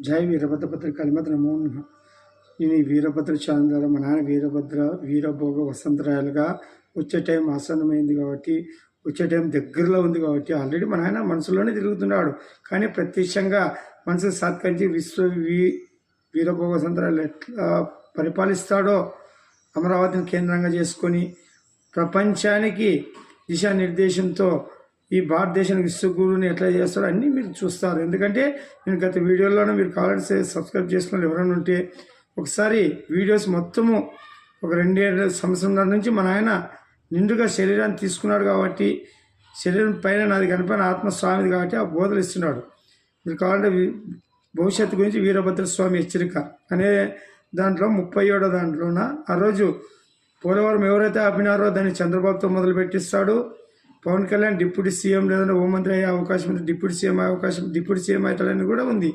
జై వీరభద్రభద్ర కలిమత నమో నమః. నేను ఈ వీరభద్ర ఛానల్ ద్వారా మా నాన్న వీరభోగ వసంతరాయలుగా వచ్చే టైం ఆసన్నమైంది కాబట్టి, వచ్చే టైం దగ్గరలో ఉంది కాబట్టి ఆల్రెడీ మా నాయన మనసులోనే తిరుగుతున్నాడు. కానీ ప్రత్యక్షంగా మనసు సత్కరించి వీరభోగ వసంతరాయలు ఎట్లా పరిపాలిస్తాడో అమరావతిని కేంద్రంగా చేసుకొని ప్రపంచానికి దిశానిర్దేశంతో ఈ భారతదేశానికి విశ్వగురువుని ఎట్లా చేస్తాడో అన్నీ మీరు చూస్తారు. ఎందుకంటే నేను గత వీడియోలోనే మీరు కావాలంటే సబ్స్క్రైబ్ చేసుకుని ఎవరైనా ఉంటే ఒకసారి వీడియోస్ మొత్తము ఒక 2 సంవత్సరాల నుంచి మన ఆయన నిండుగా శరీరాన్ని తీసుకున్నాడు కాబట్టి, శరీరం పైన నాది కనిపైన ఆత్మస్వామిది కాబట్టి ఆ బోధలు ఇస్తున్నాడు. మీరు కావాలంటే భవిష్యత్తు గురించి వీరభద్ర స్వామి హెచ్చరిక అనే దాంట్లో 37వ దాంట్లోన ఆ రోజు పోలవరం ఎవరైతే ఆపినారో దాన్ని చంద్రబాబుతో మొదలు పెట్టిస్తాడు. పవన్ కళ్యాణ్ డిప్యూటీ సీఎం లేదంటే హోంమంత్రి అయ్యే అవకాశం ఉంది, డిప్యూటీ సీఎం అవుతాడని కూడా ఉంది.